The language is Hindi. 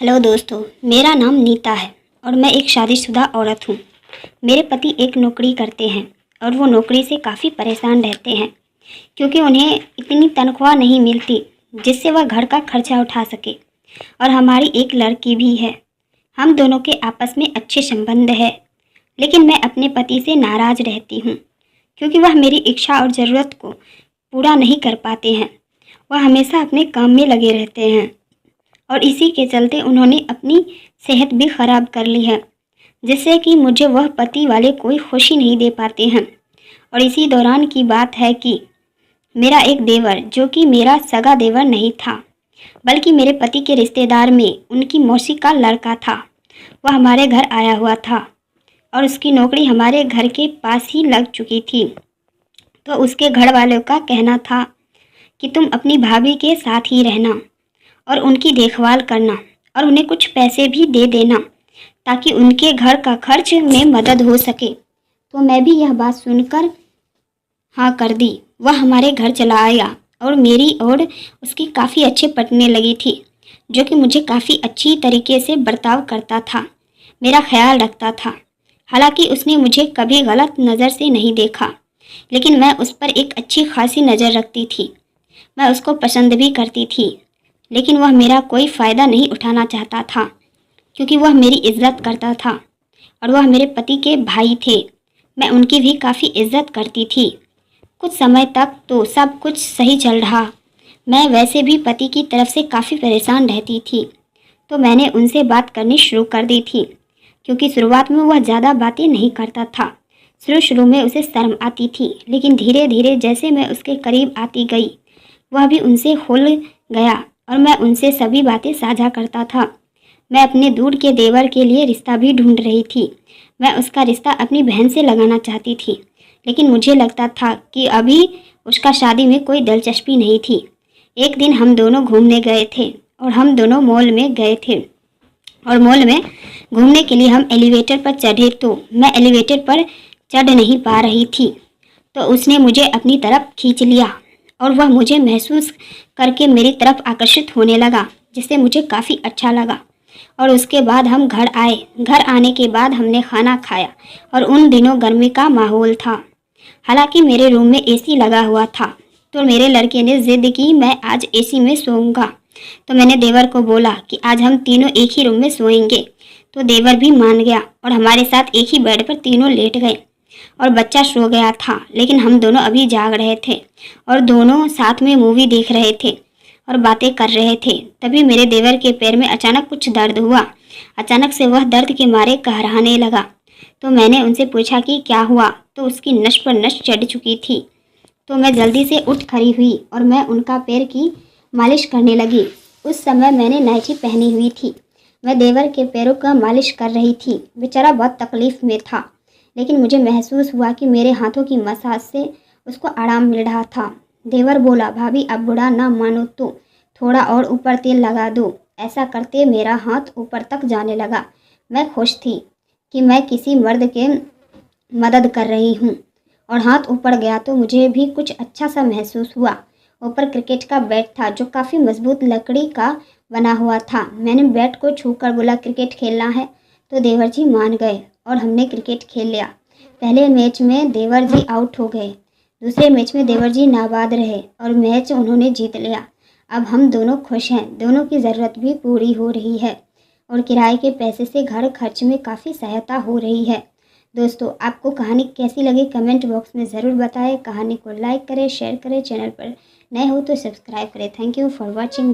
हेलो दोस्तों, मेरा नाम नीता है और मैं एक शादीशुदा औरत हूँ। मेरे पति एक नौकरी करते हैं और वो नौकरी से काफ़ी परेशान रहते हैं क्योंकि उन्हें इतनी तनख्वाह नहीं मिलती जिससे वह घर का खर्चा उठा सके। और हमारी एक लड़की भी है। हम दोनों के आपस में अच्छे संबंध है, लेकिन मैं अपने पति से नाराज़ रहती हूँ क्योंकि वह मेरी इच्छा और ज़रूरत को पूरा नहीं कर पाते हैं। वह हमेशा अपने काम में लगे रहते हैं और इसी के चलते उन्होंने अपनी सेहत भी ख़राब कर ली है, जिससे कि मुझे वह पति वाले कोई खुशी नहीं दे पाते हैं। और इसी दौरान की बात है कि मेरा एक देवर, जो कि मेरा सगा देवर नहीं था बल्कि मेरे पति के रिश्तेदार में उनकी मौसी का लड़का था, वह हमारे घर आया हुआ था और उसकी नौकरी हमारे घर के पास ही लग चुकी थी। तो उसके घर वालों का कहना था कि तुम अपनी भाभी के साथ ही रहना और उनकी देखभाल करना और उन्हें कुछ पैसे भी दे देना ताकि उनके घर का खर्च में मदद हो सके। तो मैं भी यह बात सुनकर हाँ कर दी। वह हमारे घर चला आया और मेरी और उसकी काफ़ी अच्छे पटने लगी थी, जो कि मुझे काफ़ी अच्छी तरीके से बर्ताव करता था, मेरा ख्याल रखता था। हालांकि उसने मुझे कभी गलत नज़र से नहीं देखा, लेकिन मैं उस पर एक अच्छी खासी नज़र रखती थी। मैं उसको पसंद भी करती थी, लेकिन वह मेरा कोई फ़ायदा नहीं उठाना चाहता था क्योंकि वह मेरी इज्जत करता था और वह मेरे पति के भाई थे। मैं उनकी भी काफ़ी इज्जत करती थी। कुछ समय तक तो सब कुछ सही चल रहा। मैं वैसे भी पति की तरफ से काफ़ी परेशान रहती थी, तो मैंने उनसे बात करनी शुरू कर दी थी क्योंकि शुरुआत में वह ज़्यादा बातें नहीं करता था। शुरू में उसे शर्म आती थी, लेकिन धीरे धीरे जैसे मैं उसके करीब आती गई, वह भी उनसे खुल गया और मैं उनसे सभी बातें साझा करता था। मैं अपने दूर के देवर के लिए रिश्ता भी ढूंढ रही थी। मैं उसका रिश्ता अपनी बहन से लगाना चाहती थी, लेकिन मुझे लगता था कि अभी उसका शादी में कोई दिलचस्पी नहीं थी। एक दिन हम दोनों घूमने गए थे और हम दोनों मॉल में गए थे और मॉल में घूमने के लिए हम एलिवेटर पर चढ़े, तो मैं एलिवेटर पर चढ़ नहीं पा रही थी, तो उसने मुझे अपनी तरफ खींच लिया और वह मुझे महसूस करके मेरी तरफ आकर्षित होने लगा, जिससे मुझे काफ़ी अच्छा लगा। और उसके बाद हम घर आए। घर आने के बाद हमने खाना खाया और उन दिनों गर्मी का माहौल था। हालांकि मेरे रूम में एसी लगा हुआ था, तो मेरे लड़के ने ज़िद की मैं आज एसी में सोऊंगा। तो मैंने देवर को बोला कि आज हम तीनों एक ही रूम में सोएंगे, तो देवर भी मान गया और हमारे साथ एक ही बेड पर तीनों लेट गए। और बच्चा सो गया था, लेकिन हम दोनों अभी जाग रहे थे और दोनों साथ में मूवी देख रहे थे और बातें कर रहे थे। तभी मेरे देवर के पैर में अचानक कुछ दर्द हुआ। अचानक से वह दर्द के मारे कहराने लगा। तो मैंने उनसे पूछा कि क्या हुआ, तो उसकी नस पर नस चढ़ चुकी थी। तो मैं जल्दी से उठ खड़ी हुई और मैं उनका पैर की मालिश करने लगी। उस समय मैंने नाइटी पहनी हुई थी। मैं देवर के पैरों का मालिश कर रही थी। बेचारा बहुत तकलीफ़ में था, लेकिन मुझे महसूस हुआ कि मेरे हाथों की मसाज से उसको आराम मिल रहा था। देवर बोला, भाभी अब बुरा ना मानो तो थोड़ा और ऊपर तेल लगा दो। ऐसा करते मेरा हाथ ऊपर तक जाने लगा। मैं खुश थी कि मैं किसी मर्द के मदद कर रही हूँ और हाथ ऊपर गया तो मुझे भी कुछ अच्छा सा महसूस हुआ। ऊपर क्रिकेट का बैट था, जो काफ़ी मजबूत लकड़ी का बना हुआ था। मैंने बैट को छूकर बोला, क्रिकेट खेलना है? तो देवर जी मान गए और हमने क्रिकेट खेल लिया। पहले मैच में देवर जी आउट हो गए, दूसरे मैच में देवर जी नाबाद रहे और मैच उन्होंने जीत लिया। अब हम दोनों खुश हैं, दोनों की ज़रूरत भी पूरी हो रही है और किराए के पैसे से घर खर्च में काफ़ी सहायता हो रही है। दोस्तों, आपको कहानी कैसी लगी कमेंट बॉक्स में ज़रूर बताएं। कहानी को लाइक करें, शेयर करें, चैनल पर नए हो तो सब्सक्राइब करें। Thank you for watching.